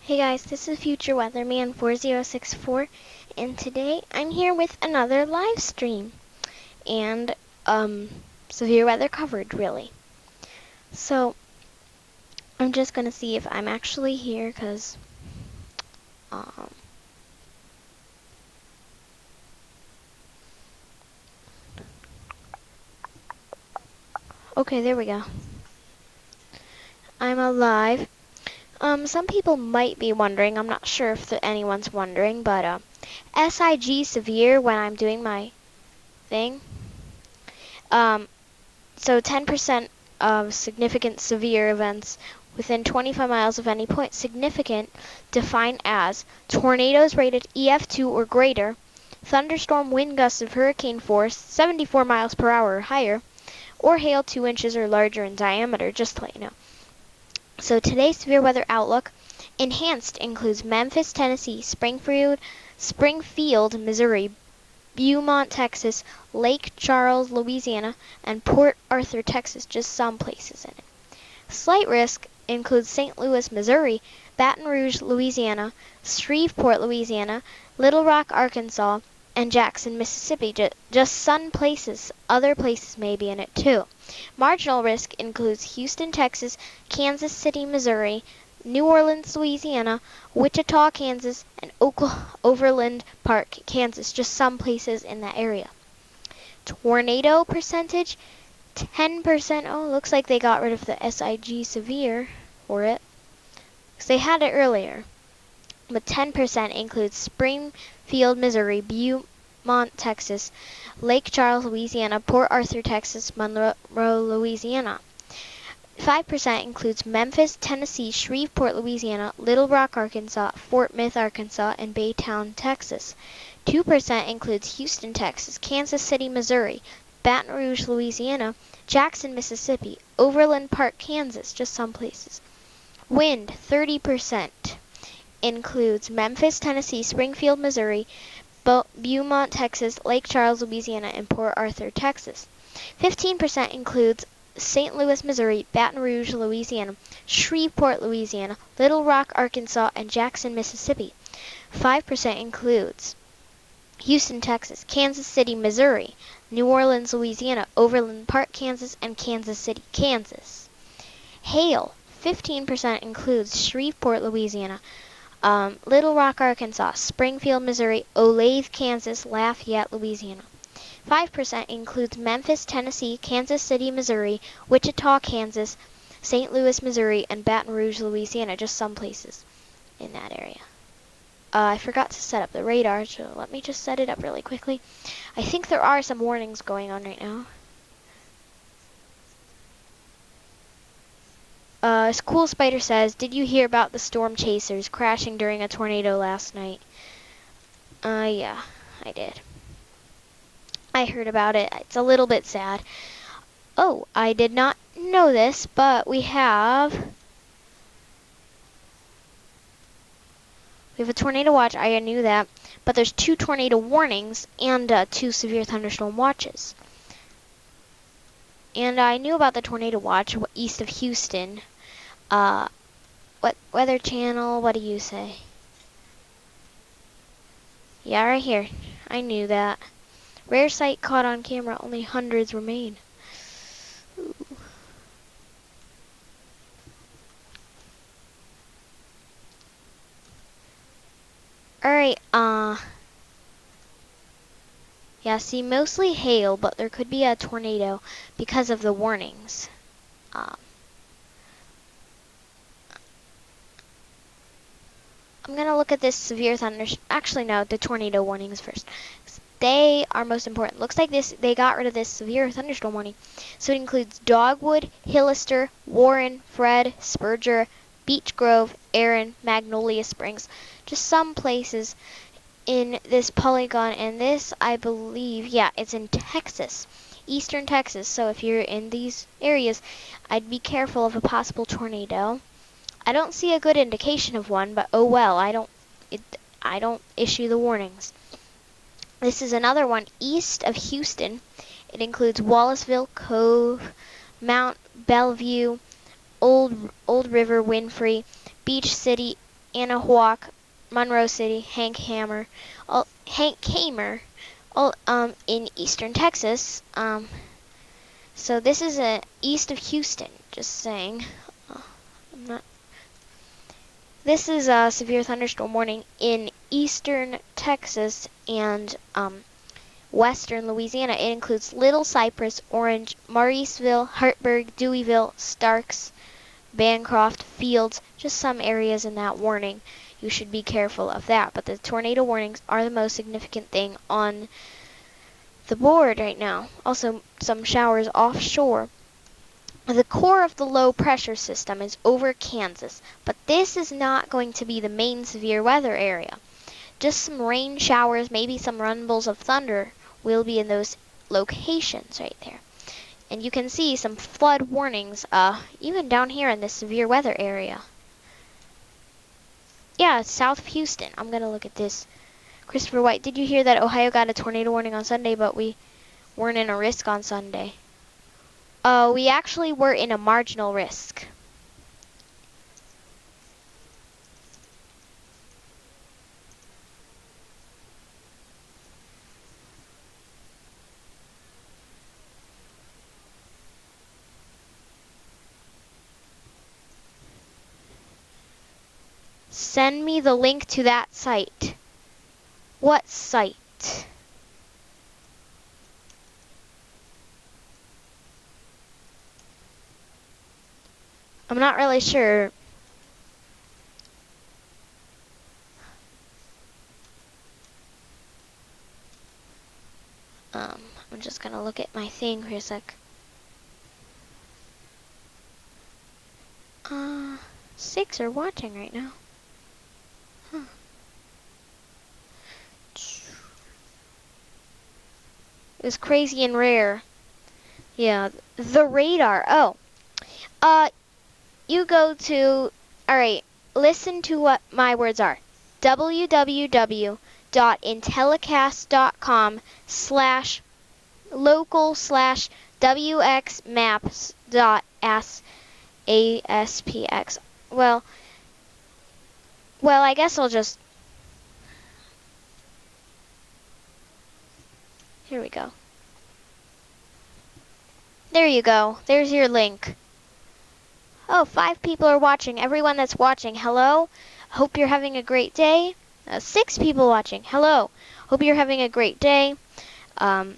Hey guys, this is Future Weatherman 4064, and today I'm here with another live stream and severe weather coverage, really. So I'm just gonna see if I'm actually here, cause okay, there we go. I'm alive. Some people might be wondering. I'm not sure if anyone's wondering, but SIG severe when I'm doing my thing. So 10% of significant severe events within 25 miles of any point. Significant defined as tornadoes rated EF2 or greater, thunderstorm wind gusts of hurricane force 74 miles per hour or higher, or hail 2 inches or larger in diameter, just to let you know. So today's severe weather outlook, enhanced, includes Memphis, Tennessee, Springfield, Missouri, Beaumont, Texas, Lake Charles, Louisiana, and Port Arthur, Texas, just some places in it. Slight risk includes St. Louis, Missouri, Baton Rouge, Louisiana, Shreveport, Louisiana, Little Rock, Arkansas, and Jackson, Mississippi, just some places. Other places may be in it too. Marginal risk includes Houston, Texas, Kansas City, Missouri, New Orleans, Louisiana, Wichita, Kansas, and Overland Park, Kansas, just some places in that area. Tornado percentage, 10%. Oh, looks like they got rid of the SIG severe for it, because they had it earlier. But 10% includes Springfield, Missouri, Beaumont, Texas, Lake Charles, Louisiana, Port Arthur, Texas, Monroe, Louisiana. 5% includes Memphis, Tennessee, Shreveport, Louisiana, Little Rock, Arkansas, Fort Smith, Arkansas, and Baytown, Texas. 2% includes Houston, Texas, Kansas City, Missouri, Baton Rouge, Louisiana, Jackson, Mississippi, Overland Park, Kansas, just some places. Wind, 30%, includes Memphis, Tennessee, Springfield, Missouri, Beaumont, Texas, Lake Charles, Louisiana, and Port Arthur, Texas. 15% includes St. Louis, Missouri, Baton Rouge, Louisiana, Shreveport, Louisiana, Little Rock, Arkansas, and Jackson, Mississippi. 5% includes Houston, Texas, Kansas City, Missouri, New Orleans, Louisiana, Overland Park, Kansas, and Kansas City, Kansas. Hail, 15% includes Shreveport, Louisiana, Little Rock, Arkansas, Springfield, Missouri, Olathe, Kansas, Lafayette, Louisiana. 5% includes Memphis, Tennessee, Kansas City, Missouri, Wichita, Kansas, St. Louis, Missouri, and Baton Rouge, Louisiana, just some places in that area. I forgot to set up the radar, so let me just set it up really quickly. I think there are some warnings going on right now. Cool Spider says, did you hear about the storm chasers crashing during a tornado last night? Yeah, I did. I heard about it. It's a little bit sad. Oh, I did not know this, but we have a tornado watch. I knew that, but there's 2 tornado warnings and 2 severe thunderstorm watches. And I knew about the tornado watch east of Houston. What Weather Channel? What do you say? Yeah, right here. I knew that. Rare sight caught on camera. Only hundreds remain. Ooh. Alright, yeah, see, mostly hail, but there could be a tornado because of the warnings. I'm gonna look at this severe actually no, the tornado warnings first. They are most important. Looks like they got rid of this severe thunderstorm warning. So it includes Dogwood, Hillister, Warren, Fred, Spurger, Beech Grove, Erin, Magnolia Springs. Just some places in this polygon, and this, I believe, yeah, it's in Texas, eastern Texas. So if you're in these areas, I'd be careful of a possible tornado. I don't see a good indication of one, but oh well, I don't issue the warnings. This is another one east of Houston. It includes Wallaceville, Cove, Mount Bellevue, Old River, Winfrey, Beach City, Anahuac, Monroe City, Hank Hamer, all in eastern Texas. So this is east of Houston. Just saying. I'm not. This is a severe thunderstorm warning in eastern Texas and western Louisiana. It includes Little Cypress, Orange, Mauriceville, Hartburg, Deweyville, Starks, Bancroft, Fields, just some areas in that warning. You should be careful of that. But the tornado warnings are the most significant thing on the board right now. Also, some showers offshore. The core of the low pressure system is over Kansas, but this is not going to be the main severe weather area. Just some rain showers, maybe some rumbles of thunder will be in those locations right there. And you can see some flood warnings even down here in this severe weather area. Yeah, it's south of Houston. I'm going to look at this. Christopher White, did you hear that Ohio got a tornado warning on Sunday, but we weren't in a risk on Sunday? We actually were in a marginal risk. Send me the link to that site. What site? I'm not really sure. I'm just gonna look at my thing for a sec. 6 are watching right now. Huh. It's crazy and rare. Yeah, the radar. Oh, you go to. All right, listen to what my words are. www.intellicast.com/local/wxmaps.aspx. Well, I guess I'll just. Here we go. There you go. There's your link. Oh, 5 people are watching. Everyone that's watching, hello. Hope you're having a great day. 6 people watching. Hello. Hope you're having a great day. Hope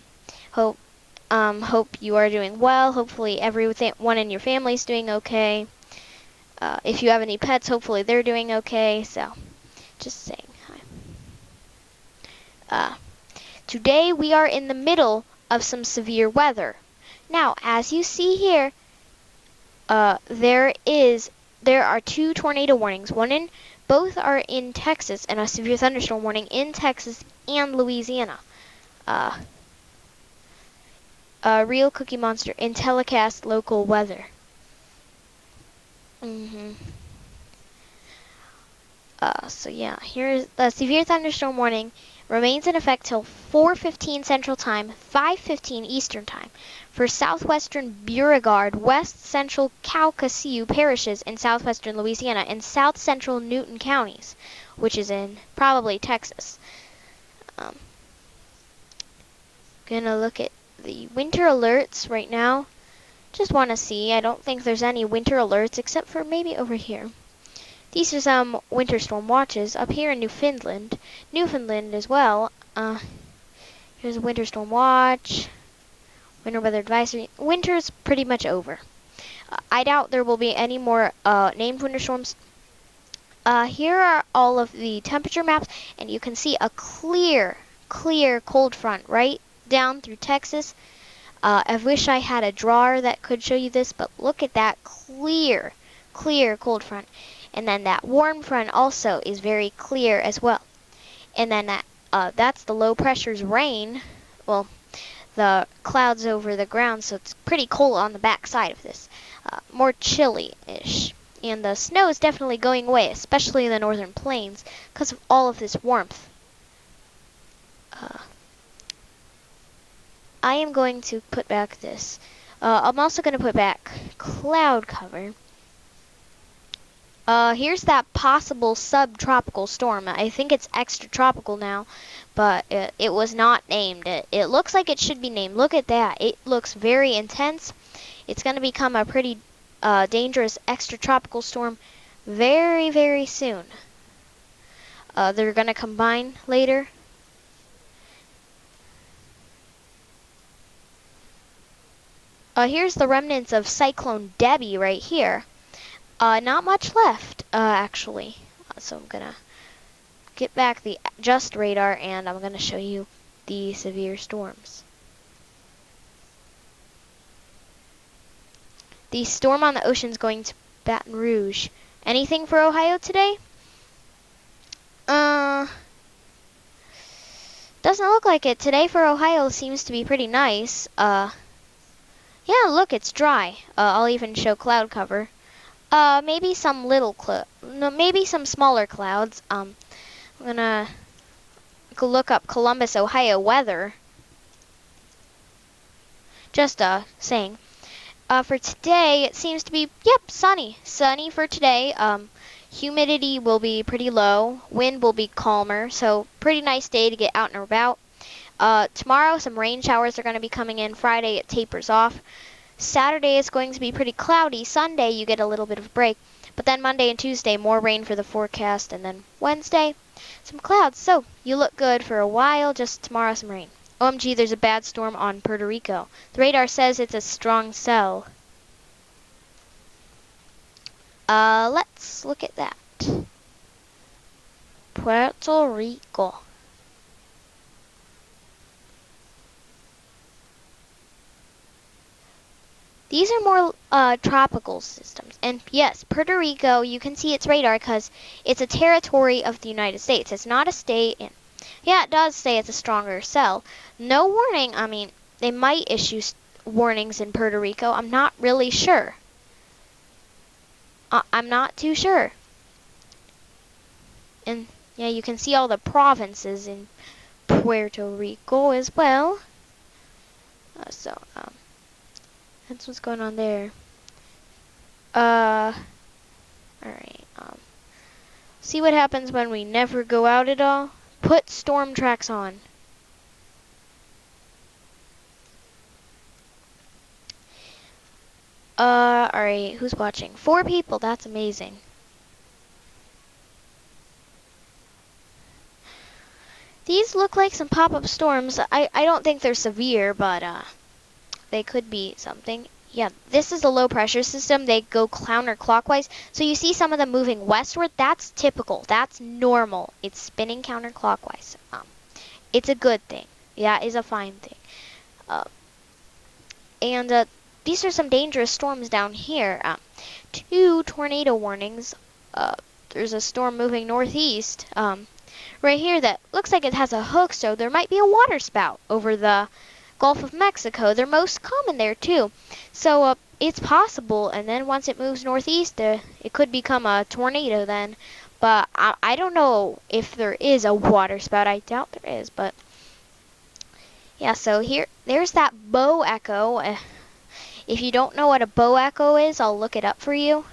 you are doing well. Hopefully everyone in your family is doing okay. If you have any pets, hopefully they're doing okay. So, just saying hi. Today we are in the middle of some severe weather. Now, as you see here, there are 2 tornado warnings. Both are in Texas, and a severe thunderstorm warning in Texas and Louisiana. Real Cookie Monster, IntelliCast local weather. So yeah, here's the severe thunderstorm warning. Remains in effect till 4:15 Central Time, 5:15 Eastern Time for southwestern Beauregard, west central Calcasieu parishes in southwestern Louisiana, and south central Newton counties, which is in probably Texas. Gonna look at the winter alerts right now. Just want to see. I don't think there's any winter alerts except for maybe over here. These are some winter storm watches up here in Newfoundland as well. Here's a winter storm watch, winter weather advisory. Winter's pretty much over. I doubt there will be any more named winter storms. Here are all of the temperature maps, and you can see a clear cold front right down through Texas. I wish I had a drawer that could show you this, but look at that clear cold front. And then that warm front also is very clear as well. And then that's the low pressure's rain. Well, the clouds over the ground, so it's pretty cold on the back side of this. More chilly-ish. And the snow is definitely going away, especially in the northern plains, because of all of this warmth. I am going to put back this. I'm also going to put back cloud cover. Here's that possible subtropical storm. I think it's extratropical now, but it was not named. It looks like it should be named. Look at that. It looks very intense. It's going to become a pretty dangerous extratropical storm very, very soon. They're going to combine later. Here's the remnants of Cyclone Debbie right here. Not much left, actually. So I'm going to get back the just radar, and I'm going to show you the severe storms. The storm on the ocean is going to Baton Rouge. Anything for Ohio today? Doesn't look like it. Today for Ohio seems to be pretty nice. Yeah, look, it's dry. I'll even show cloud cover. Maybe some maybe some smaller clouds. I'm gonna look up Columbus, Ohio weather. Just saying. For today, it seems to be, yep, sunny. Sunny for today. Humidity will be pretty low. Wind will be calmer. So pretty nice day to get out and about. Tomorrow, some rain showers are going to be coming in. Friday, it tapers off. Saturday is going to be pretty cloudy. Sunday, you get a little bit of a break. But then Monday and Tuesday, more rain for the forecast. And then Wednesday, some clouds. So you look good for a while. Just tomorrow, some rain. OMG, there's a bad storm on Puerto Rico. The radar says it's a strong cell. Let's look at that. Puerto Rico. These are more tropical systems. And yes, Puerto Rico, you can see its radar because it's a territory of the United States. It's not a state. And yeah, it does say it's a stronger cell. No warning. I mean, they might issue warnings in Puerto Rico. I'm not really sure. I'm not too sure. And yeah, you can see all the provinces in Puerto Rico as well. That's what's going on there. Alright. See what happens when we never go out at all? Put storm tracks on. Alright, who's watching? 4 people, that's amazing. These look like some pop-up storms. I don't think they're severe, but they could be something. Yeah, this is a low pressure system. They go counterclockwise. So you see some of them moving westward. That's typical. That's normal. It's spinning counterclockwise. It's a good thing. Yeah, it's a fine thing. And these are some dangerous storms down here. 2 tornado warnings. There's a storm moving northeast. Right here that looks like it has a hook, so there might be a water spout over the Gulf of Mexico. They're most common there too. So it's possible, and then once it moves northeast, it could become a tornado then. But I don't know if there is a water spout. I doubt there is, but yeah, so there's that bow echo. If you don't know what a bow echo is, I'll look it up for you.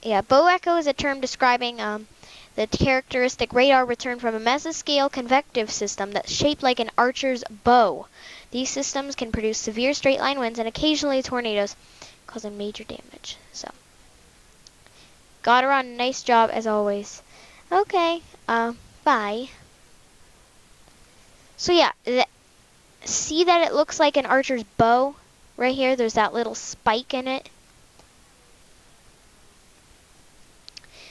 Yeah, bow echo is a term describing the characteristic radar return from a mesoscale convective system that's shaped like an archer's bow. These systems can produce severe straight-line winds and occasionally tornadoes, causing major damage. So, got her on. Nice job as always. Okay, bye. So yeah, see that it looks like an archer's bow right here? There's that little spike in it.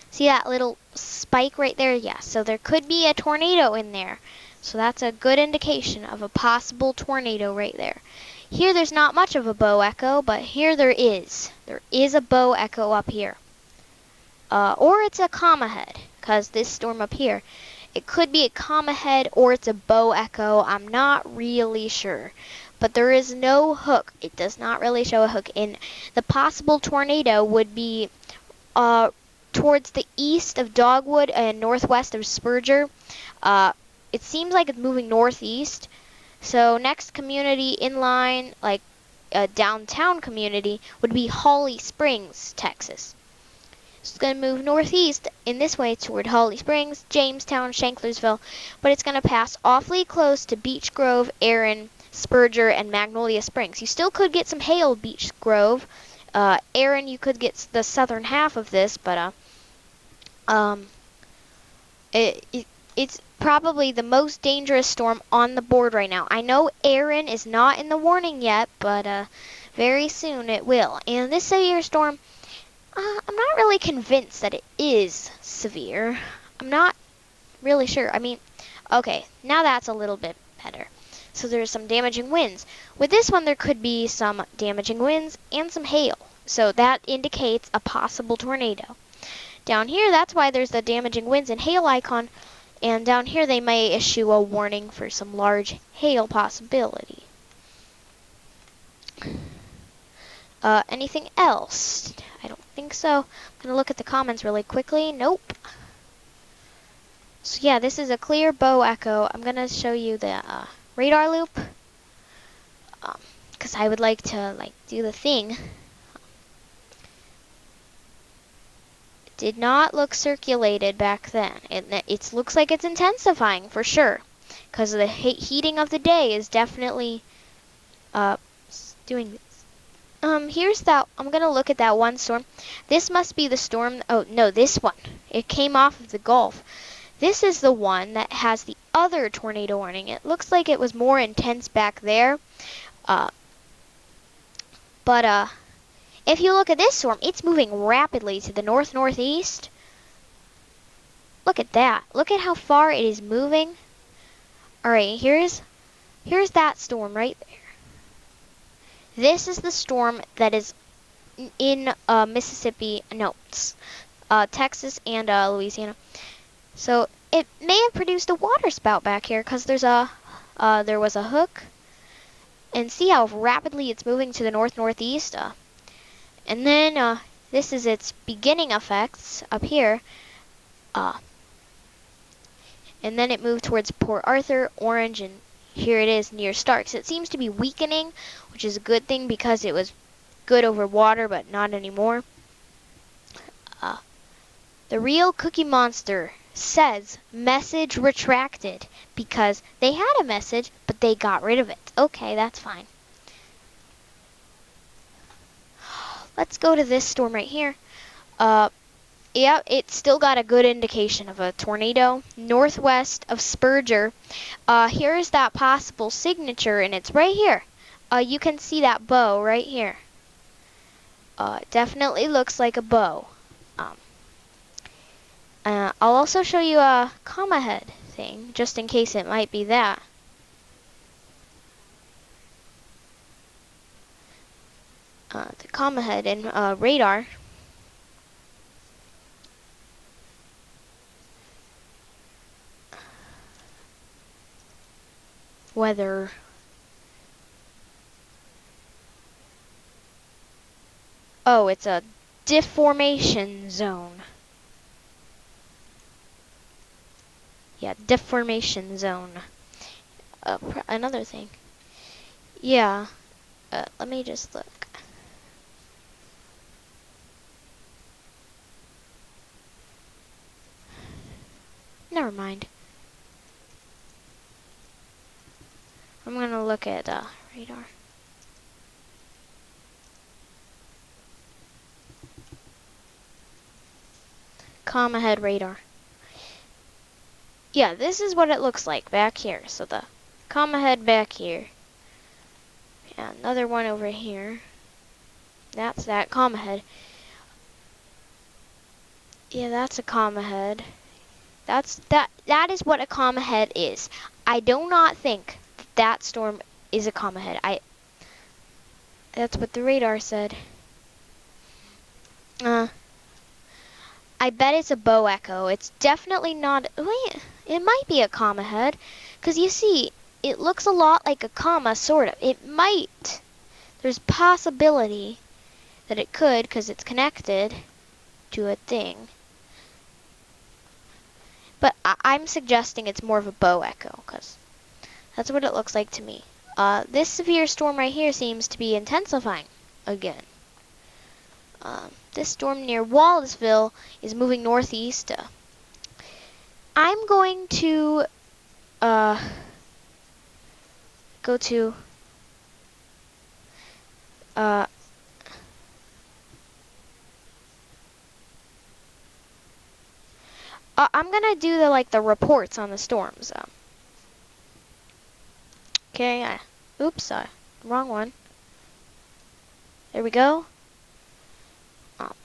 See that little spike right there? Yeah, so there could be a tornado in there. So that's a good indication of a possible tornado right there. Here there's not much of a bow echo, but here there is. There is a bow echo up here. Or it's a comma head, because this storm up here, it could be a comma head or it's a bow echo. I'm not really sure. But there is no hook. It does not really show a hook. And the possible tornado would be towards the east of Dogwood and northwest of Spurger. It seems like it's moving northeast. So next community inline, like downtown community would be Holly Springs, Texas. So it's going to move northeast in this way toward Holly Springs, Jamestown, Shanklersville, but it's going to pass awfully close to Beech Grove, Erin, Spurger, and Magnolia Springs. You still could get some hail, Beech Grove. Erin, you could get the southern half of this, but it's probably the most dangerous storm on the board right now. I know Erin is not in the warning yet, but very soon it will. And this severe storm, I'm not really convinced that it is severe. I'm not really sure. I mean, okay, now that's a little bit better. So there's some damaging winds. With this one, there could be some damaging winds and some hail. So that indicates a possible tornado. Down here, that's why there's the damaging winds and hail icon. And down here, they may issue a warning for some large hail possibility. Anything else? I don't think so. I'm going to look at the comments really quickly. Nope. So yeah, this is a clear bow echo. I'm going to show you the radar loop. Because I would like to do the thing. It did not look circulated back then. It looks like it's intensifying for sure. Because the heating of the day is definitely doing this. Here's that. I'm gonna look at that one storm. This must be the storm. Oh no, this one. It came off of the Gulf. This is the one that has the other tornado warning. It looks like it was more intense back there. But if you look at this storm, it's moving rapidly to the north-northeast. Look at that. Look at how far it is moving. All right, here's that storm right there. This is the storm that is in Mississippi, no, Texas and Louisiana. So it may have produced a water spout back here because there was a hook. And see how rapidly it's moving to the north-northeast. And then this is its beginning effects up here. And then it moved towards Port Arthur, Orange, and here it is near Starks. It seems to be weakening, which is a good thing because it was good over water, but not anymore. The real Cookie Monster says message retracted because they had a message, but they got rid of it. Okay, that's fine. Let's go to this storm right here. Yeah, it's still got a good indication of a tornado northwest of Spurger. Here's that possible signature, and it's right here. You can see that bow right here. It definitely looks like a bow. I'll also show you a comma head thing, just in case it might be that. The comma head in radar. Weather. Oh, it's a deformation zone. Yeah, deformation zone. Another thing. Yeah. Let me just look. Never mind. I'm gonna look at radar. Comma head radar. Yeah, this is what it looks like back here. So the comma head back here. Yeah, another one over here. That's that comma head. Yeah, that's a comma head. That is what a comma head is. I do not think that storm is a comma head. That's what the radar said. I bet it's a bow echo. It's definitely not. Wait, it might be a comma head, because you see, it looks a lot like a comma, sort of. It might. There's possibility that it could, because it's connected to a thing. But I'm suggesting it's more of a bow echo, because that's what it looks like to me. This severe storm right here seems to be intensifying again. This storm near Wallaceville is moving northeast. I'm going to go to I'm gonna do the reports on the storms. Okay. Oops. Wrong one. There we go.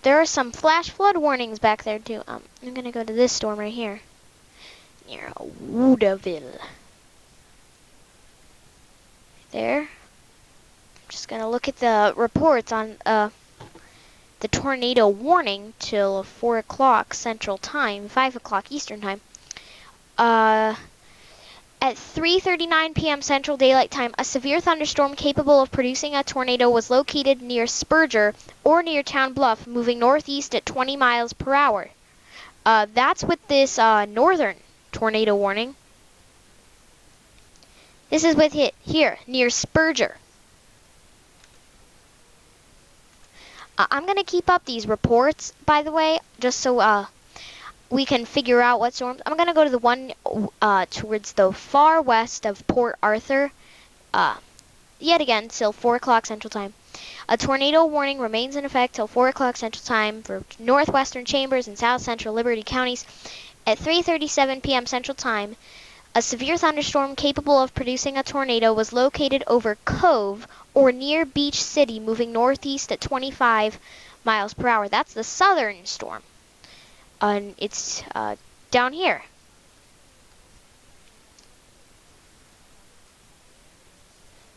There are some flash flood warnings back there too. I'm gonna go to this storm right here near Woodaville. There. I'm just gonna look at the reports on the tornado warning till 4 o'clock Central Time, 5 o'clock Eastern Time. At 3:39 p.m. Central Daylight Time, a severe thunderstorm capable of producing a tornado was located near Spurger or near Town Bluff, moving northeast at 20 miles per hour. That's with this northern tornado warning. This is with it here, near Spurger. I'm going to keep up these reports, by the way, just so we can figure out what storms. I'm going to go to the one towards the far west of Port Arthur, yet again, till 4 o'clock Central Time. A tornado warning remains in effect till 4 o'clock Central Time for northwestern Chambers and south central Liberty counties. At 3:37 p.m. Central Time, a severe thunderstorm capable of producing a tornado was located over Cove or near Beach City, moving northeast at 25 miles per hour. That's the southern storm. And it's down here.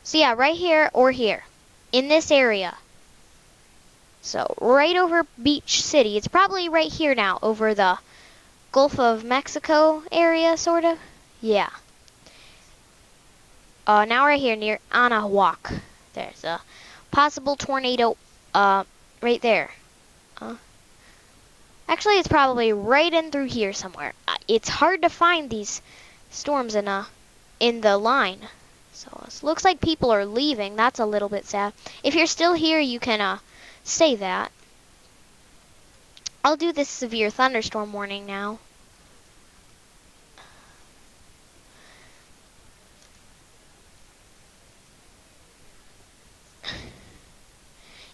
So yeah, right here or here, in this area. So right over Beach City. It's probably right here now, over the Gulf of Mexico area, sort of. Yeah. Now right here near Anahuac. There's a possible tornado right there. Actually, it's probably right in through here somewhere. It's hard to find these storms in the line. So it looks like people are leaving. That's a little bit sad. If you're still here, you can say that. I'll do this severe thunderstorm warning now.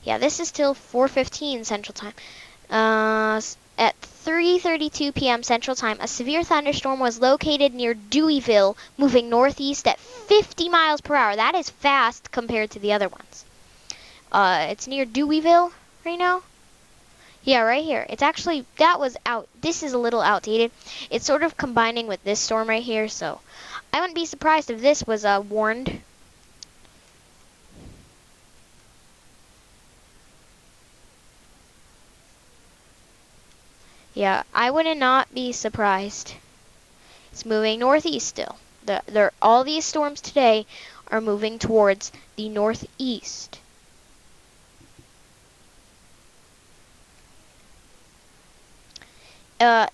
Yeah, this is till 4:15 Central Time. At 3:32 p.m. Central Time, a severe thunderstorm was located near Deweyville, moving northeast at 50 miles per hour. That is fast compared to the other ones. It's near Deweyville right now. Yeah, right here. It's actually, this is a little outdated. It's sort of combining with this storm right here, so I wouldn't be surprised if this was warned. Yeah, I would not be surprised. It's moving northeast still. All these storms today are moving towards the northeast.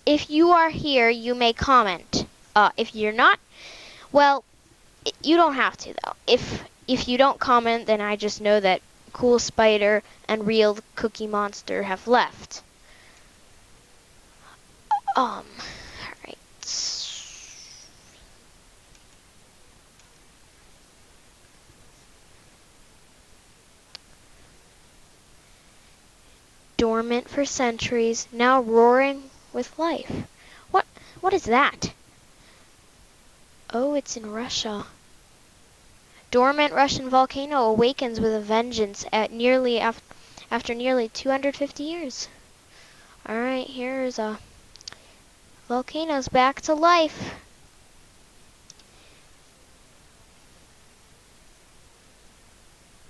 If you are here, you may comment. If you're not, well, you don't have to though. If you don't comment, then I just know that Cool Spider and Real Cookie Monster have left. Alright. Dormant for centuries, now roaring with life. What is that? Oh, it's in Russia. Dormant Russian volcano awakens with a vengeance at after nearly 250 years. Alright, here's a volcano's back to life.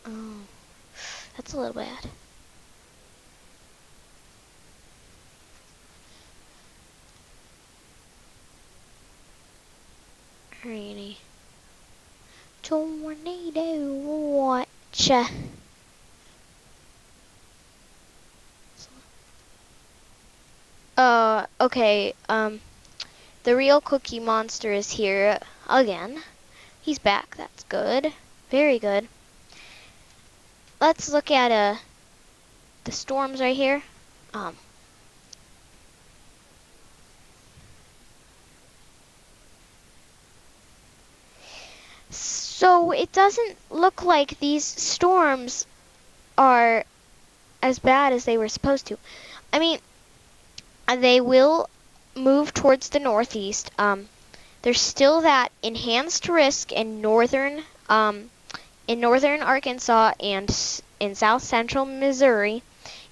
Oh, that's a little bad. Alrighty. Tornado watch. Okay, the Real Cookie Monster is here again. He's back, that's good. Very good. Let's look at the storms right here. So it doesn't look like these storms are as bad as they were supposed to. I mean, they will move towards the northeast. There's still that enhanced risk in northern Arkansas and in south central Missouri,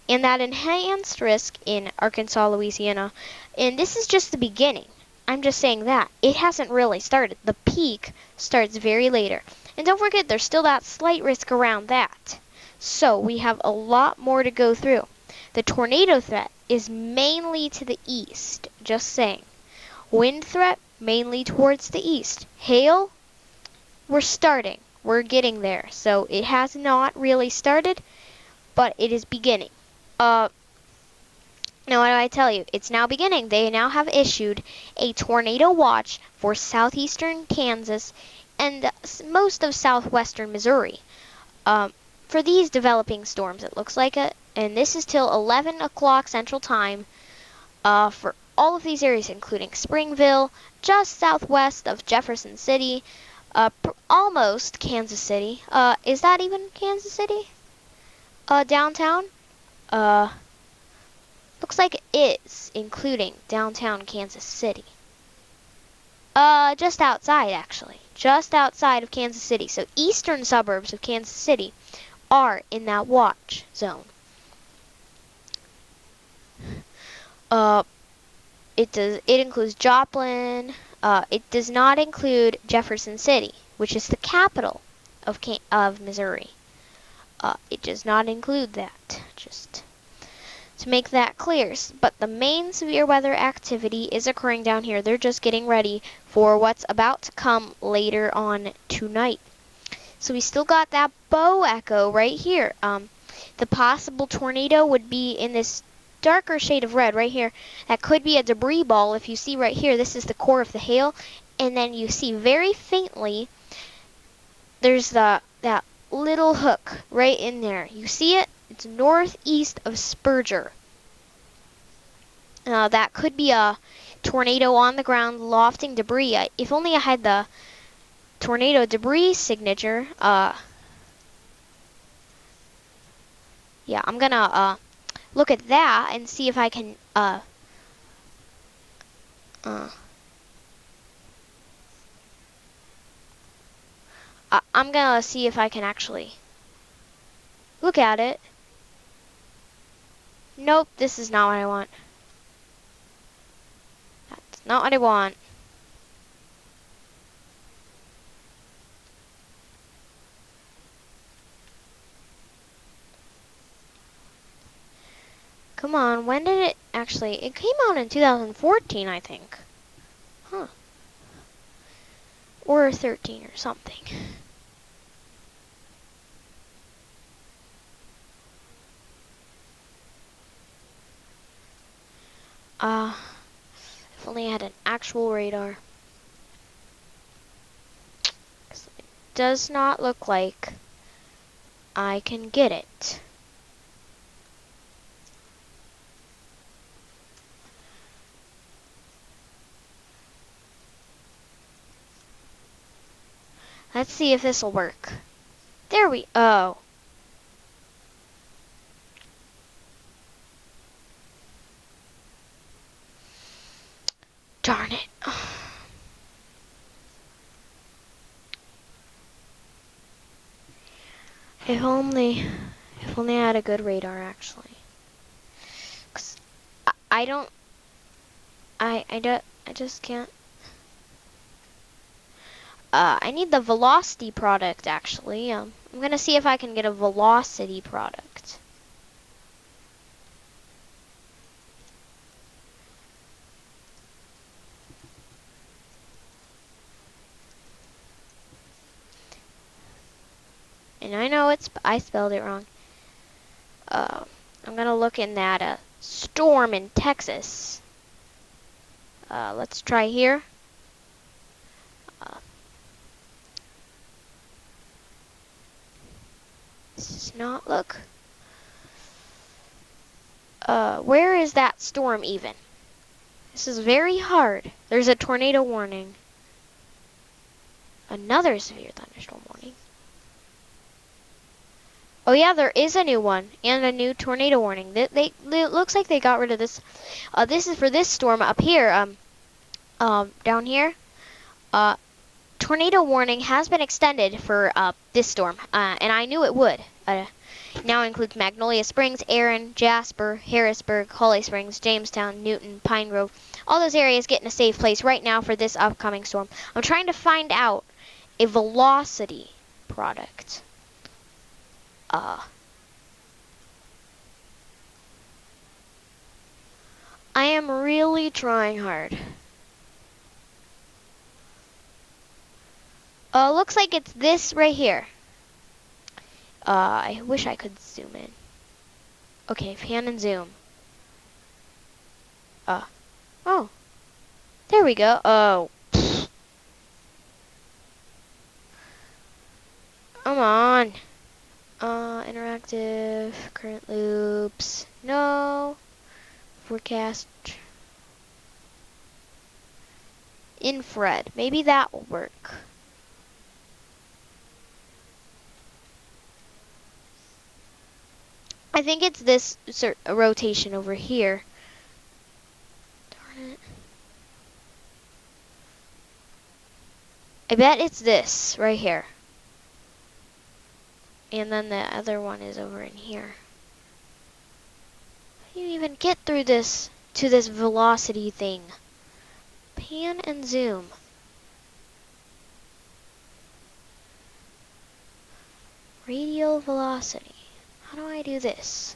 and that enhanced risk in Arkansas, Louisiana. And this is just the beginning. I'm just saying that. It hasn't really started. The peak starts very later. And don't forget, there's still that slight risk around that. So we have a lot more to go through. The tornado threat is mainly to the east, just saying. Wind threat, mainly towards the east. Hail, we're starting. We're getting there. So it has not really started, but it is beginning. Now what do I tell you? It's now beginning. They now have issued a tornado watch for southeastern Kansas and most of southwestern Missouri. For these developing storms, it looks like it. And this is till 11 o'clock Central Time for all of these areas, including Springville, just southwest of Jefferson City, almost Kansas City. Is that even Kansas City? Downtown? Looks like it is, including downtown Kansas City. Just outside, actually. Just outside of Kansas City. So eastern suburbs of Kansas City are in that watch zone. It includes Joplin. It does not include Jefferson City, which is the capital of Missouri. It does not include that. Just to make that clear. But the main severe weather activity is occurring down here. They're just getting ready for what's about to come later on tonight. So we still got that bow echo right here. The possible tornado would be in this darker shade of red right here. That could be a debris ball. If you see right here, this is the core of the hail. And then you see very faintly, there's that little hook right in there. You see it? It's northeast of Spurger. That could be a tornado on the ground lofting debris. If only I had the tornado debris signature. Yeah, I'm gonna look at that and see if I can I'm gonna see if I can actually look at it. Nope, this is not what I want. That's not what I want. Come on, when did it actually? It came out in 2014, I think. Huh. Or 13 or something. If only I had an actual radar. It does not look like I can get it. Let's see if this will work. There we go. Darn it. If only I had a good radar, actually. 'Cause I just can't. I need the velocity product, actually. I'm gonna see if I can get a velocity product. And I know I spelled it wrong. I'm gonna look in that storm in Texas. Let's try here. not look. Where is that storm even? This is very hard. There's a tornado warning. Another severe thunderstorm warning. Oh yeah, there is a new one and a new tornado warning. It looks like they got rid of this. This is for this storm up here. Down here. Tornado warning has been extended for this storm, and I knew it would. Now includes Magnolia Springs, Erin, Jasper, Harrisburg, Holly Springs, Jamestown, Newton, Pine Grove. All those areas get in a safe place right now for this upcoming storm. I'm trying to find out a velocity product. I am really trying hard. Looks like it's this right here. I wish I could zoom in. Okay, pan and zoom. Oh. There we go. Oh. Come on. Interactive, current loops. No. Forecast. Infrared. Maybe that will work. I think it's this rotation over here. Darn it. I bet it's this right here. And then the other one is over in here. How do you even get through this to this velocity thing? Pan and zoom. Radial velocity. How do I do this?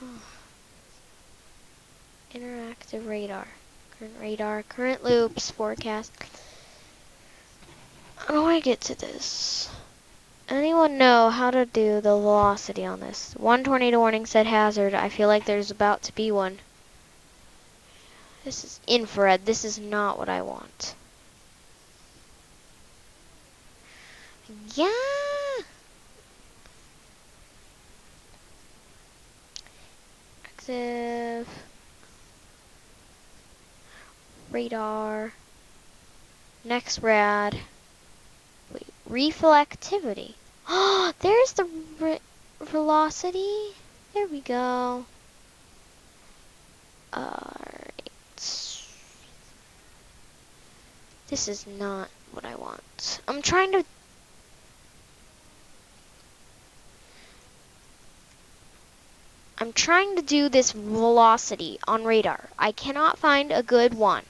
Oh. Interactive radar, current loops, forecast. How do I get to this? Anyone know how to do the velocity on this? One tornado warning said hazard. I feel like there's about to be one. This is infrared. This is not what I want. Yeah. Active. Radar. Next rad. Wait, reflectivity. Oh, there's the velocity. There we go. Alright. This is not what I want. I'm trying to do this velocity on radar. I cannot find a good one.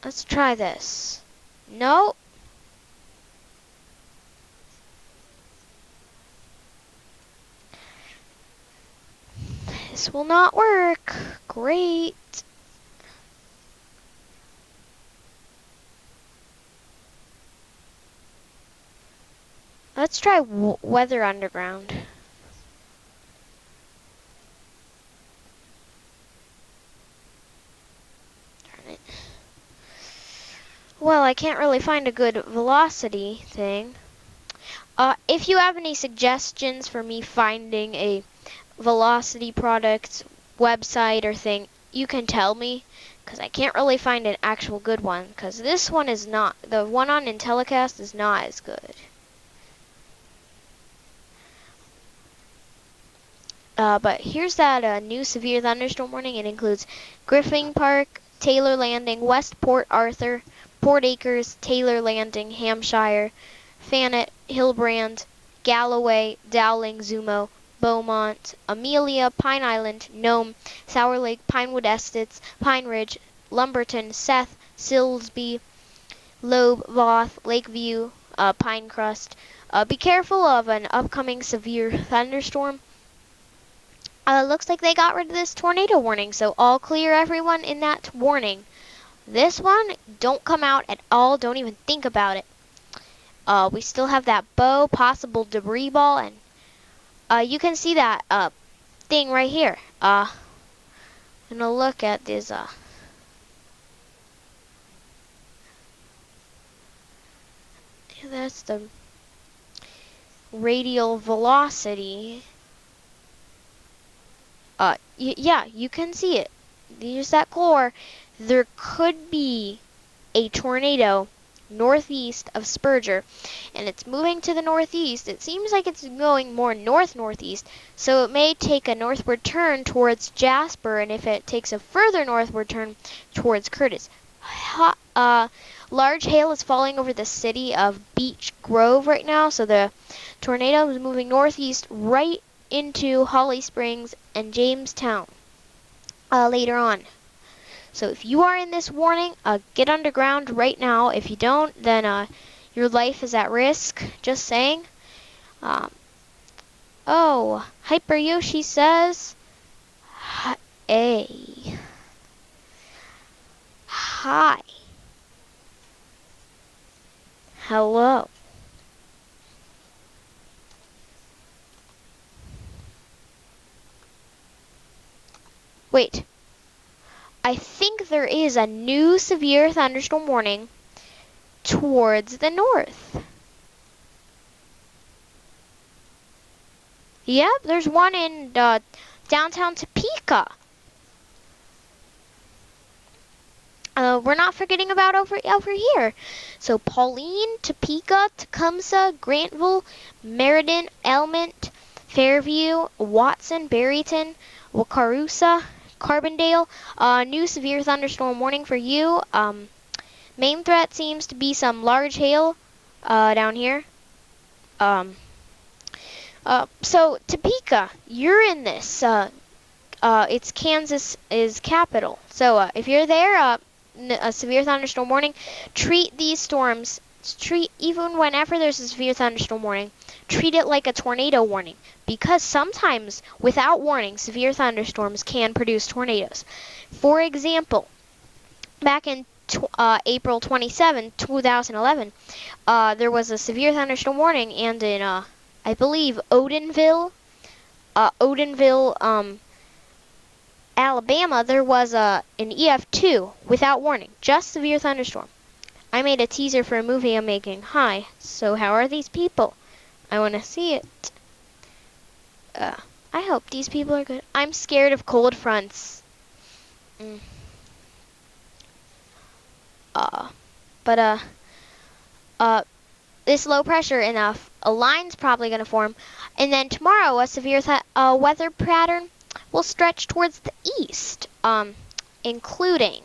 Let's try this. Nope. This will not work. Great. Let's try weather underground. Darn it. Well, I can't really find a good velocity thing. If you have any suggestions for me finding a velocity product website or thing, you can tell me, because I can't really find an actual good one, because this one is not, the one on Intellicast is not as good. But here's that new severe thunderstorm warning. It includes Griffin Park, Taylor Landing, West Port Arthur, Port Acres, Taylor Landing, Hampshire, Fanet, Hillbrand, Galloway, Dowling, Zumo, Beaumont, Amelia, Pine Island, Nome, Sour Lake, Pinewood Estates, Pine Ridge, Lumberton, Seth, Silsby, Loeb, Voth, Lakeview, Pinecrest. Be careful of an upcoming severe thunderstorm. Looks like they got rid of this tornado warning, so all clear everyone in that warning. This one, don't come out at all. Don't even think about it. We still have that bow, possible debris ball, and you can see that thing right here. I'm gonna look at this. That's the radial velocity. Yeah, you can see it. Use that core. There could be a tornado northeast of Spurger, and it's moving to the northeast. It seems like it's going more north-northeast, so it may take a northward turn towards Jasper, and if it takes a further northward turn towards Curtis. Large hail is falling over the city of Beech Grove right now, so the tornado is moving northeast right into Holly Springs and Jamestown later on. So if you are in this warning, get underground right now. If you don't, then your life is at risk. Just saying. Oh, Hyper Yoshi says, "Hey, hi, hello." Wait, I think there is a new severe thunderstorm warning towards the north. Yep, there's one in downtown Topeka. We're not forgetting about over here. So Pauline, Topeka, Tecumseh, Grantville, Meriden, Elmont, Fairview, Watson, Barryton, Wakarusa, Carbondale. New severe thunderstorm warning for you. Main threat seems to be some large hail down here. So Topeka, you're in this. It's Kansas is capital. So if you're there, a severe thunderstorm warning. Treat these storms. Even whenever there's a severe thunderstorm warning, treat it like a tornado warning, because sometimes without warning, severe thunderstorms can produce tornadoes. For example, back in April 27, 2011, there was a severe thunderstorm warning, and in I believe Odenville, Alabama, there was an EF2 without warning, just severe thunderstorm. I made a teaser for a movie I'm making. Hi, so how are these people? I want to see it. I hope these people are good. I'm scared of cold fronts. This low pressure enough, a line's probably going to form, and then tomorrow a severe weather pattern will stretch towards the east, including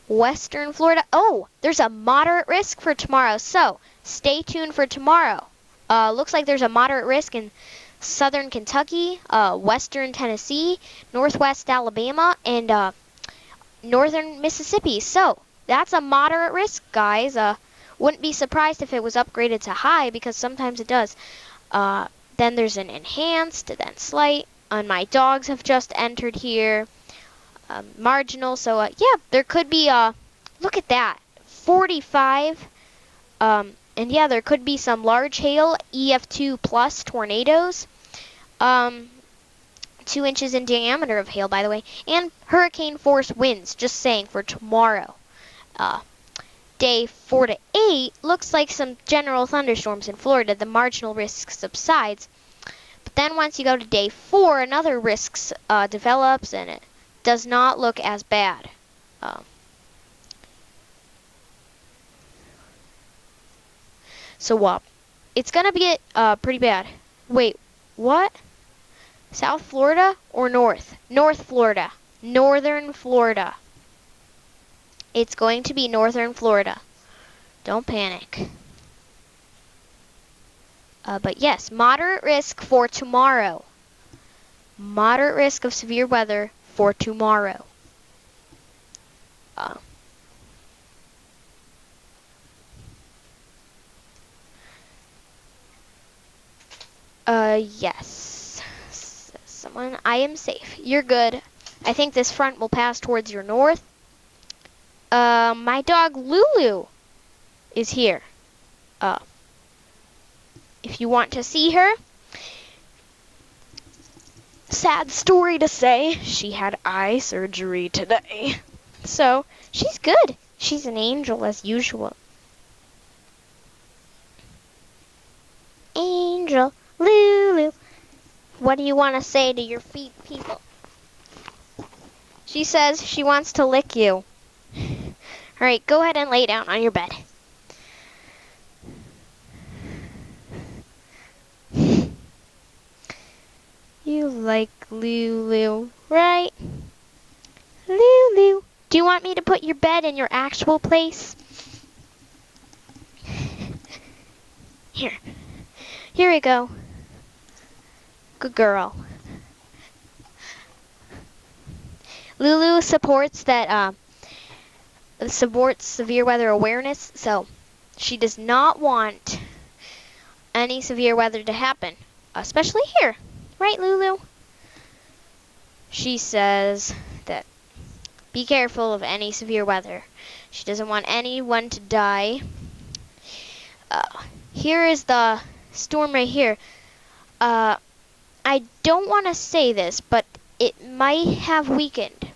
western Florida. Oh, there's a moderate risk for tomorrow, so stay tuned for tomorrow. Looks like there's a moderate risk in southern Kentucky, western Tennessee, northwest Alabama, and northern Mississippi. So that's a moderate risk, guys. Wouldn't be surprised if it was upgraded to high, because sometimes it does. Then there's an enhanced, then slight, and my dogs have just entered here. Marginal, so yeah, there could be, look at that, 45, and yeah, there could be some large hail, EF2 plus tornadoes, 2 inches in diameter of hail, by the way, and hurricane force winds, just saying, for tomorrow. Day 4 to 8 looks like some general thunderstorms in Florida. The marginal risk subsides. But then once you go to day 4, another risk develops, and it does not look as bad. So it's going to get pretty bad. Wait, what? South Florida or north? North Florida. Northern Florida. It's going to be northern Florida. Don't panic. But yes, moderate risk for tomorrow. Moderate risk of severe weather for tomorrow. Yes. Someone, I am safe. You're good. I think this front will pass towards your north. My dog Lulu is here. If you want to see her, sad story to say, she had eye surgery today. So, she's good. She's an angel as usual. Angel. Lulu. What do you want to say to your people? She says she wants to lick you. Alright, go ahead and lay down on your bed. You like Lulu, right? Lulu. Do you want me to put your bed in your actual place? Here. Here we go. Good girl. Lulu supports severe weather awareness, so she does not want any severe weather to happen, especially here. Right, Lulu? She says that be careful of any severe weather. She doesn't want anyone to die. Here is the storm right here. I don't want to say this, but it might have weakened.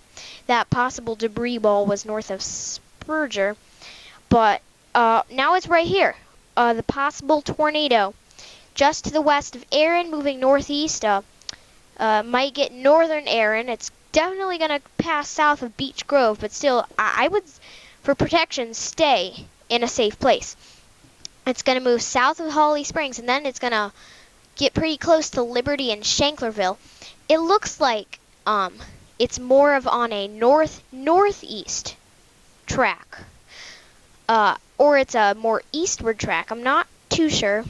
That possible debris ball was north of Spurger, but now it's right here. The possible tornado just to the west of Erin, moving northeast. Might get northern Erin. It's definitely going to pass south of Beech Grove, but still, I would, for protection, stay in a safe place. It's going to move south of Holly Springs, and then it's going to get pretty close to Liberty and Shanklerville. It looks like it's more of on a northeast track, or it's a more eastward track. I'm not too sure.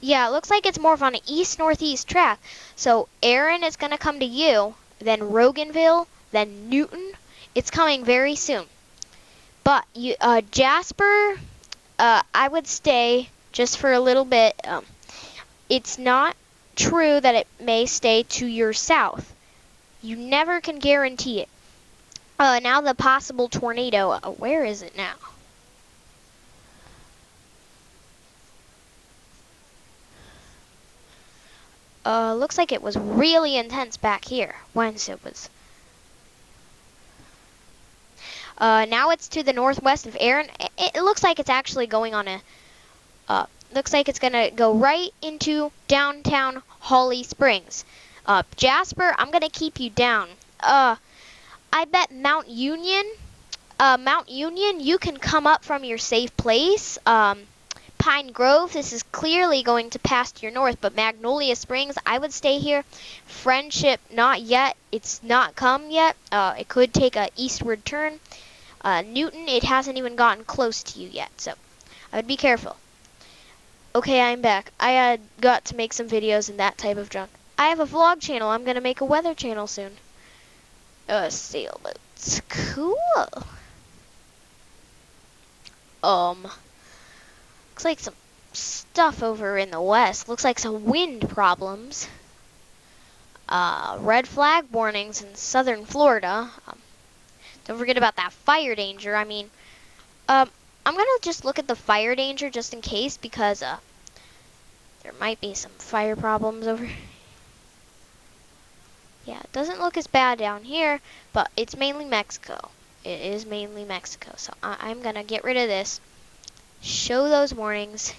Yeah, it looks like it's more of on an east-northeast track. So Erin is going to come to you, then Roganville, then Newton. It's coming very soon. But Jasper, I would stay just for a little bit. It's not true that it may stay to your south. You never can guarantee it. Now the possible tornado. Where is it now? Looks like it was really intense back here once it was. Now it's to the northwest of Erin. It looks like it's actually going on a. Looks like it's gonna go right into downtown Holly Springs. Jasper, I'm gonna keep you down. I bet Mount Union, you can come up from your safe place. Pine Grove, this is clearly going to pass to your north, but Magnolia Springs, I would stay here. Friendship, not yet. It's not come yet. It could take a eastward turn. Newton, it hasn't even gotten close to you yet, so I would be careful. Okay, I'm back. I got to make some videos and that type of junk. I have a vlog channel. I'm going to make a weather channel soon. Sailboats. Cool. Looks like some stuff over in the west. Looks like some wind problems. Red flag warnings in southern Florida. Don't forget about that fire danger. I mean, I'm gonna just look at the fire danger just in case, because there might be some fire problems over. Yeah, it doesn't look as bad down here, but it's mainly Mexico. It is mainly Mexico, so I'm gonna get rid of this. Show those warnings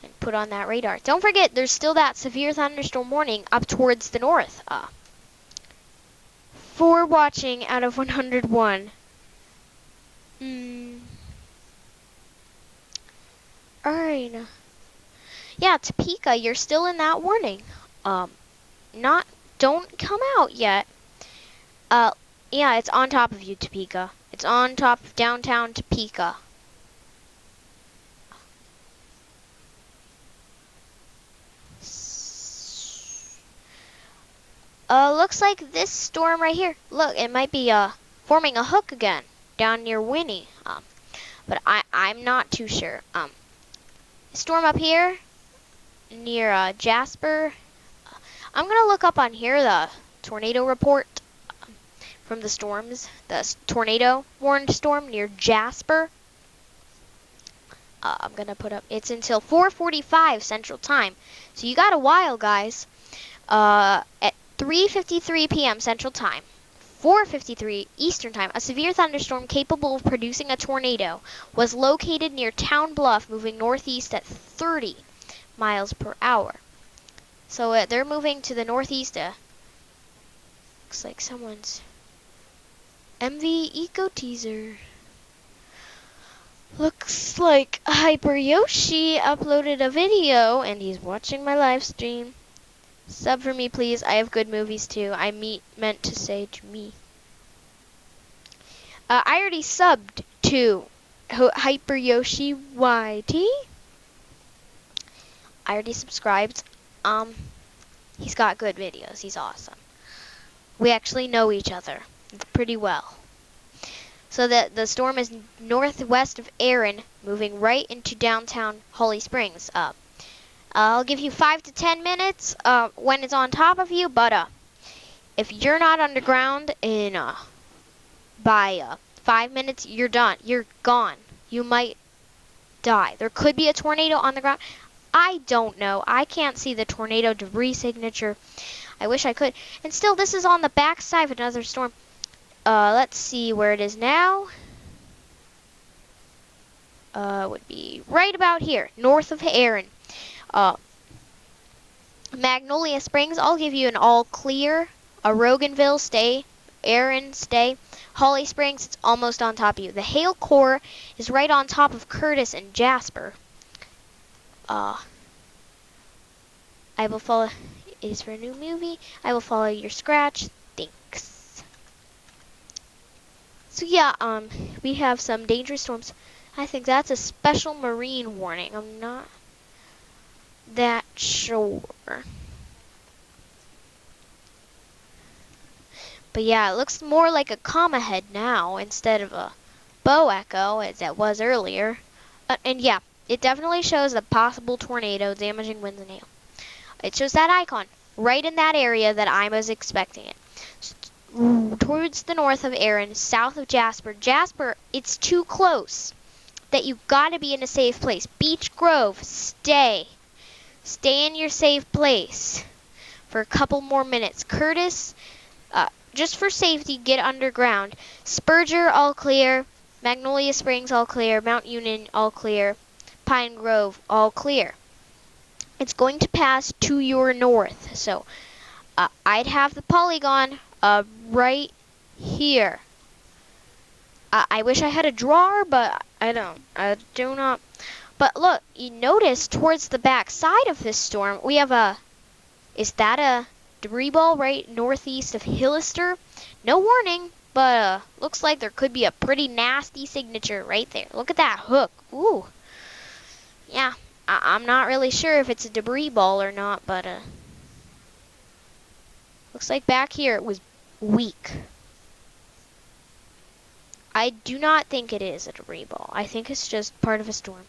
and put on that radar. Don't forget, there's still that severe thunderstorm warning up towards the north. 4 watching out of 101. Alright. Yeah, Topeka, you're still in that warning. Don't come out yet. Yeah, it's on top of you, Topeka. It's on top of downtown Topeka. Looks like this storm right here. Look, it might be forming a hook again down near Winnie. But I'm not too sure. Storm up here near Jasper. I'm gonna look up on here the tornado report from the storms. The tornado warned storm near Jasper. I'm gonna put up. It's until 4:45 Central Time, so you got a while, guys. At 3:53 p.m. Central Time, 4:53 Eastern Time, a severe thunderstorm capable of producing a tornado was located near Town Bluff, moving northeast at 30 miles per hour. So they're moving to the northeast. Looks like someone's MV Eco Teaser. Looks like Hyper Yoshi uploaded a video and he's watching my live stream. Sub for me, please. I have good movies too. I meant to say to me. I already subbed to Hyper Yoshi YT. I already subscribed. He's got good videos. He's awesome. We actually know each other pretty well. So the storm is northwest of Erin, moving right into downtown Holly Springs. I'll give you 5 to 10 minutes when it's on top of you, but if you're not underground in by 5 minutes, you're done. You're gone. You might die. There could be a tornado on the ground. I don't know. I can't see the tornado debris signature. I wish I could. And still, this is on the backside of another storm. Let's see where it is now. Would be right about here, north of Erin. Magnolia Springs, I'll give you an all clear. Roganville, stay. Erin, stay. Holly Springs, it's almost on top of you. The hail core is right on top of Curtis and Jasper. I will follow. It is for a new movie. I will follow your scratch. Thanks. So yeah, we have some dangerous storms. I think that's a special marine warning. I'm not that sure. But yeah, it looks more like a comma head now instead of a bow echo as it was earlier. And yeah, it definitely shows a possible tornado damaging winds and hail. It shows that icon right in that area that I was expecting it. Towards the north of Erin, south of Jasper. Jasper, it's too close that you gotta be in a safe place. Beech Grove, stay. Stay in your safe place for a couple more minutes. Curtis, just for safety, get underground. Spurger, all clear. Magnolia Springs, all clear. Mount Union, all clear. Pine Grove, all clear. It's going to pass to your north. So I'd have the polygon right here. I wish I had a drawer, but I don't. I do not. But look, you notice towards the back side of this storm, we have is that a debris ball right northeast of Hillister? No warning, but looks like there could be a pretty nasty signature right there. Look at that hook. Ooh. Yeah, I'm not really sure if it's a debris ball or not, but looks like back here it was weak. I do not think it is a debris ball. I think it's just part of a storm.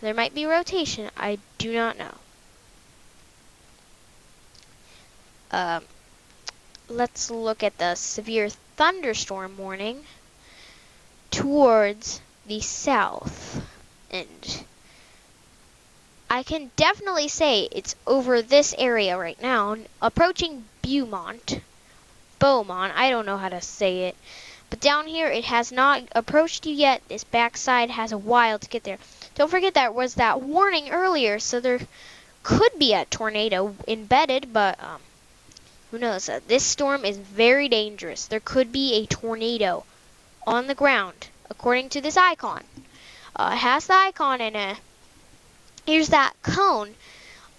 There might be rotation. I do not know. Let's look at the severe thunderstorm warning towards the south. And I can definitely say it's over this area right now, approaching Beaumont. I don't know how to say it. But down here, it has not approached you yet. This backside has a while to get there. Don't forget that was that warning earlier, so there could be a tornado embedded, but who knows? This storm is very dangerous. There could be a tornado on the ground, according to this icon. It has the icon, and here's that cone.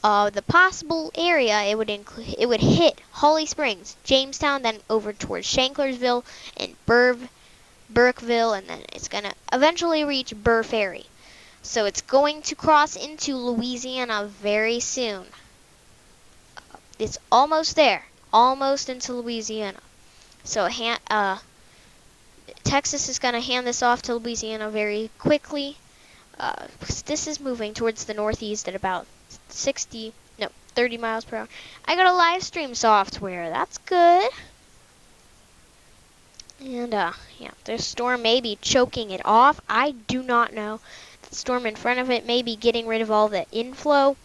The possible area it would hit Holly Springs, Jamestown, then over towards Shanklersville and Burkeville, and then it's gonna eventually reach Burr Ferry. So it's going to cross into Louisiana very soon. It's almost there, almost into Louisiana. So Texas is gonna hand this off to Louisiana very quickly. This is moving towards the northeast at about 30 miles per hour. I got a live stream software. That's good. And, yeah, this storm may be choking it off. I do not know. The storm in front of it may be getting rid of all the inflow.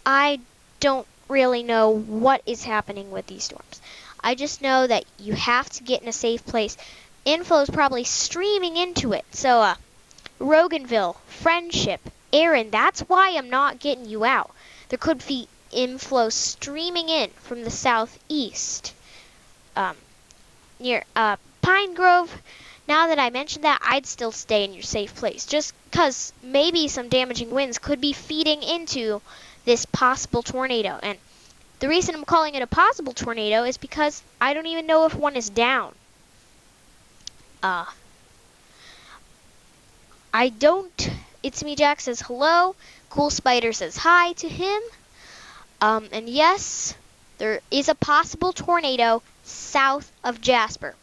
I don't really know what is happening with these storms. I just know that you have to get in a safe place. Inflow is probably streaming into it. So, Roganville, Friendship, Aaron, that's why I'm not getting you out. There could be inflow streaming in from the southeast. Near Pine Grove. Now that I mentioned that, I'd still stay in your safe place, just because maybe some damaging winds could be feeding into this possible tornado. And the reason I'm calling it a possible tornado is because I don't even know if one is down. I don't. It's Me Jack says hello. Cool Spider says hi to him. And yes, there is a possible tornado south of Jasper.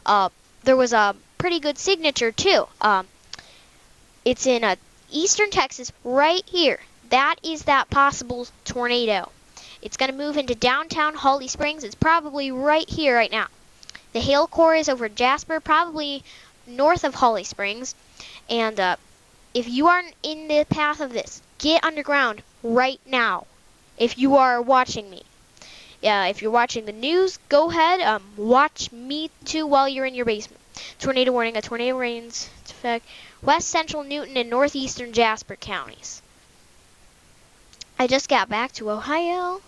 There was a pretty good signature too. It's in eastern Texas, right here. That is that possible tornado. It's going to move into downtown Holly Springs. It's probably right here right now. The hail core is over Jasper, probably north of Holly Springs. And if you aren't in the path of this, get underground right now. If you are watching me. If you're watching the news, go ahead. Watch me too while you're in your basement. Tornado warning. A tornado rains. It's affect west central Newton and northeastern Jasper counties. I just got back to Ohio.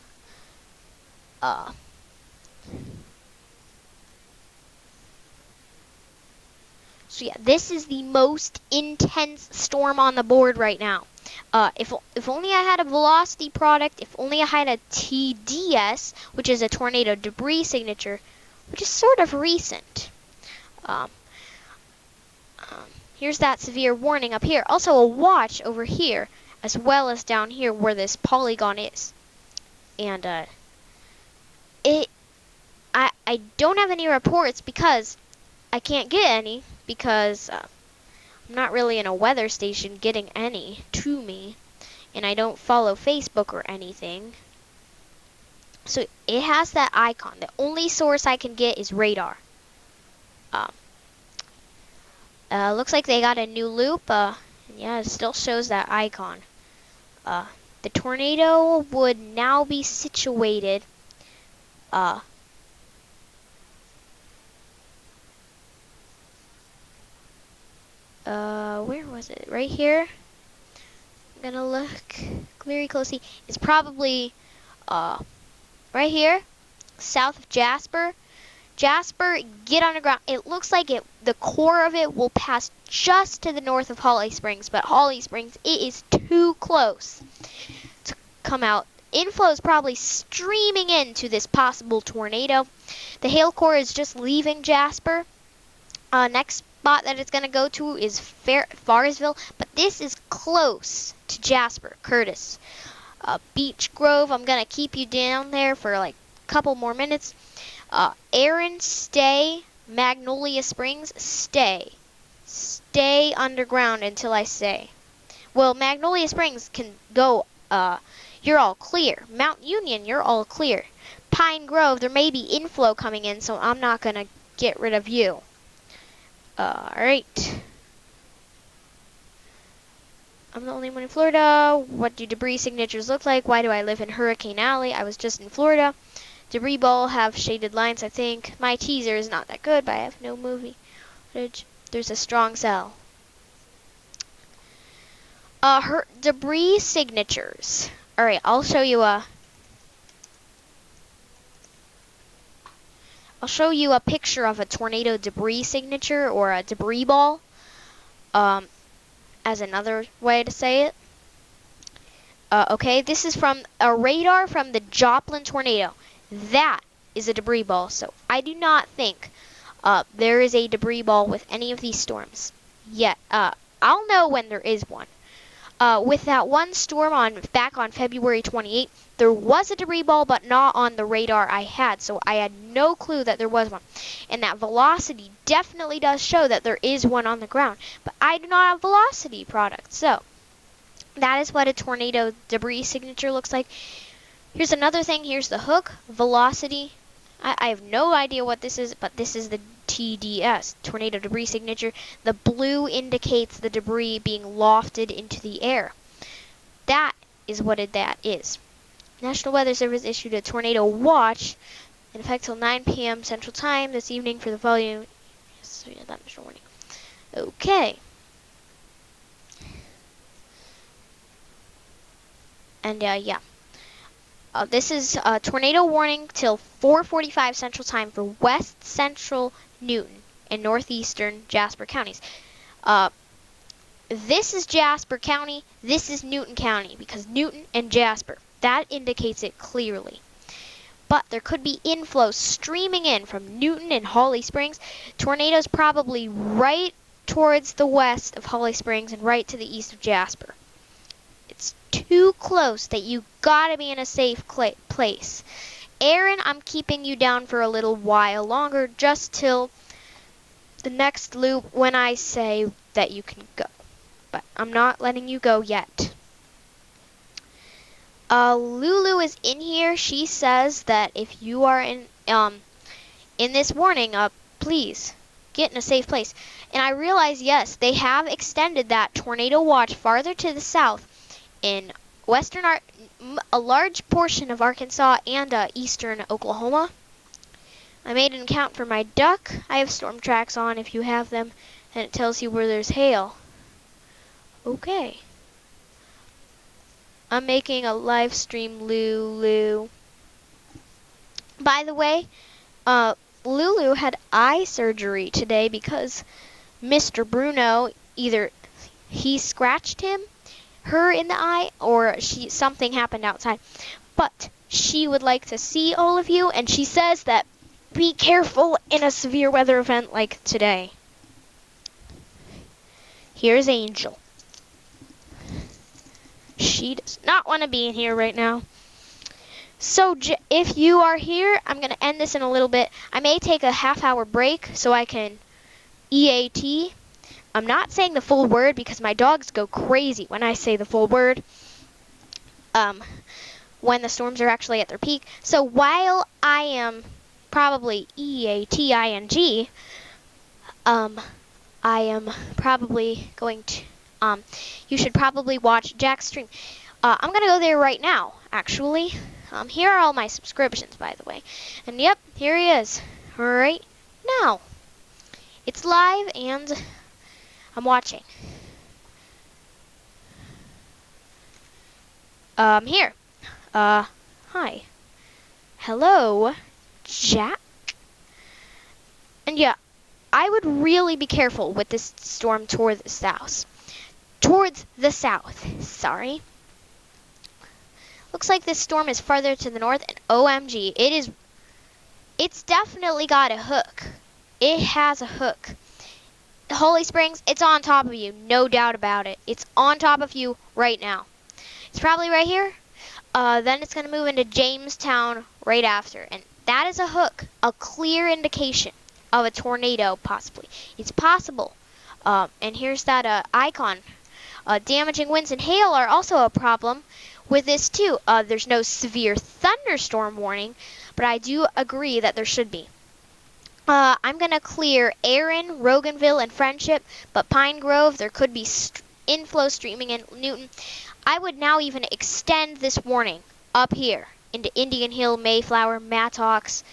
So yeah, this is the most intense storm on the board right now. If only I had a velocity product, if only I had a TDS, which is a tornado debris signature, which is sort of recent. Here's that severe warning up here. Also a watch over here, as well as down here where this polygon is. And I don't have any reports because I can't get any, because I'm not really in a weather station getting any to me, and I don't follow Facebook or anything. So it has that icon. The only source I can get is radar. Looks like they got a new loop. Yeah, it still shows that icon. The tornado would now be situated where was it? Right here. I'm gonna look very closely. It's probably right here, south of Jasper. Jasper, get underground. It looks like the core of it will pass just to the north of Holly Springs, but Holly Springs, it is too close to come out. Inflow is probably streaming into this possible tornado. The hail core is just leaving Jasper. Next spot that it's going to go to is Farsville, but this is close to Jasper, Curtis. Beech Grove, I'm going to keep you down there for like a couple more minutes. Aaron, stay. Magnolia Springs, stay. Stay underground until I say. Well, Magnolia Springs can go, you're all clear. Mount Union, you're all clear. Pine Grove, there may be inflow coming in, so I'm not going to get rid of you. Alright. I'm the only one in Florida. What do debris signatures look like? Why do I live in Hurricane Alley? I was just in Florida. Debris ball have shaded lines, I think. My teaser is not that good, but I have no movie footage. There's a strong cell. Her debris signatures. Alright, I'll show you a picture of a tornado debris signature, or a debris ball, as another way to say it. Okay, this is from a radar from the Joplin tornado. That is a debris ball, so I do not think there is a debris ball with any of these storms yet. I'll know when there is one. With that one storm back on February 28th, there was a debris ball, but not on the radar I had, so I had no clue that there was one. And that velocity definitely does show that there is one on the ground, but I do not have velocity product, so that is what a tornado debris signature looks like. Here's another thing. Here's the hook, velocity. I have no idea what this is, but this is the TDS, tornado debris signature. The blue indicates the debris being lofted into the air. That is what that is. National Weather Service issued a tornado watch in effect till 9 p.m. Central Time this evening for the volume. So yeah, that was warning. Okay. And yeah. This is a tornado warning till 4:45 Central Time for West Central Newton and northeastern Jasper counties. This is Jasper County. This is Newton County because Newton and Jasper. That indicates it clearly. But there could be inflow streaming in from Newton and Holly Springs. Tornadoes probably right towards the west of Holly Springs and right to the east of Jasper. It's too close that you gotta be in a safe place. Aaron, I'm keeping you down for a little while longer, just till the next loop when I say that you can go. But I'm not letting you go yet. Lulu is in here. She says that if you are in this warning, please get in a safe place. And I realize, yes, they have extended that tornado watch farther to the south in a large portion of Arkansas and eastern Oklahoma. I made an account for my duck. I have storm tracks on if you have them, and it tells you where there's hail. Okay. I'm making a live stream, Lulu. By the way, Lulu had eye surgery today because Mr. Bruno, either he scratched her in the eye, or something happened outside. But she would like to see all of you, and she says that be careful in a severe weather event like today. Here's Angel. She does not want to be in here right now. So if you are here, I'm going to end this in a little bit. I may take a half-hour break so I can EAT. I'm not saying the full word because my dogs go crazy when I say the full word. When the storms are actually at their peak. So while I am probably EATING, I am probably going to, you should probably watch Jack's stream. I'm going to go there right now, actually. Here are all my subscriptions, by the way. And yep, here he is, right now. It's live, and I'm watching. Here. Hi. Hello, Jack. And yeah, I would really be careful with this storm towards the south. Towards the south, sorry. Looks like this storm is farther to the north, and OMG, it's definitely got a hook. It has a hook. Holly Springs, it's on top of you, no doubt about it. It's on top of you right now. It's probably right here. Then it's going to move into Jamestown right after, and that is a hook, a clear indication of a tornado, possibly. It's possible. And here's that icon. Damaging winds and hail are also a problem with this too. There's no severe thunderstorm warning, but I do agree that there should be. I'm going to clear Erin, Roganville, and Friendship, but Pine Grove, there could be inflow streaming in Newton. I would now even extend this warning up here into Indian Hill, Mayflower, Mattox,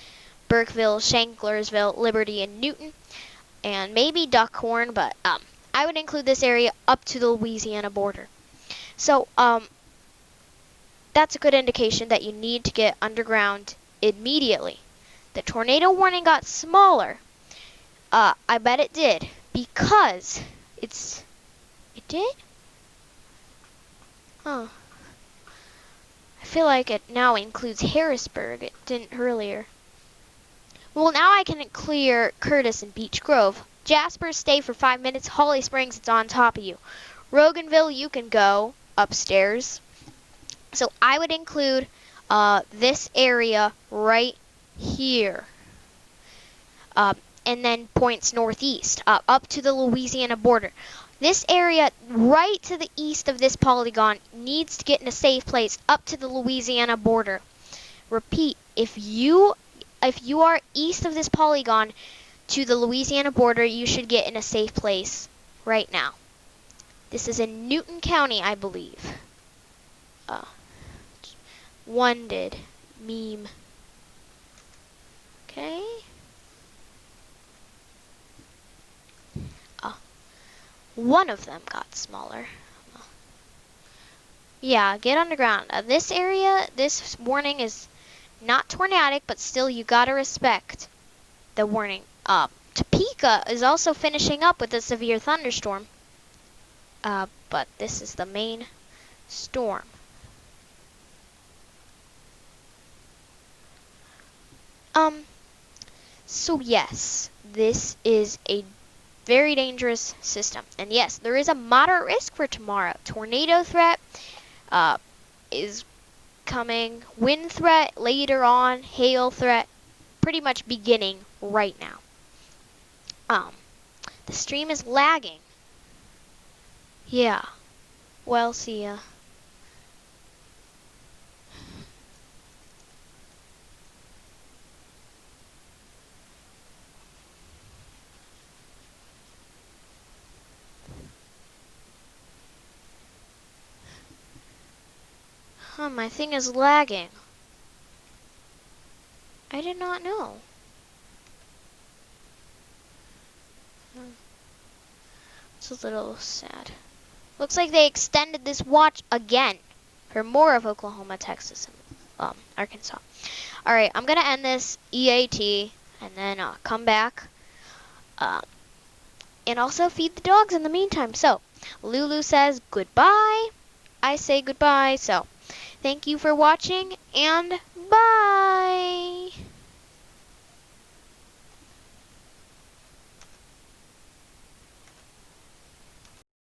Burkeville, Shanklersville, Liberty, and Newton, and maybe Duckhorn, but I would include this area up to the Louisiana border. So that's a good indication that you need to get underground immediately. The tornado warning got smaller. I bet it did, because it did? Huh. I feel like it now includes Harrisburg. It didn't earlier. Well, now I can clear Curtis and Beech Grove. Jasper, stay for 5 minutes. Holly Springs, it's on top of you. Roganville, you can go upstairs. So I would include this area right here. And then points northeast, up to the Louisiana border. This area right to the east of this polygon needs to get in a safe place up to the Louisiana border. Repeat, if you are east of this polygon to the Louisiana border, you should get in a safe place right now. This is in Newton County, I believe. One did. Meme. Okay. One of them got smaller. Yeah, get underground. This area, this warning is not tornadic, but still you gotta respect the warning. Topeka is also finishing up with a severe thunderstorm. But this is the main storm. So yes, this is a very dangerous system. And yes, there is a moderate risk for tomorrow. Tornado threat is coming. Wind threat later on. Hail threat pretty much beginning right now. The stream is lagging. Yeah. Well, see ya. My thing is lagging. I did not know. It's a little sad. Looks like they extended this watch again for more of Oklahoma, Texas, and Arkansas. All right, I'm gonna end this EAT and then come back and also feed the dogs in the meantime. So Lulu says goodbye. I say goodbye. So thank you for watching and bye.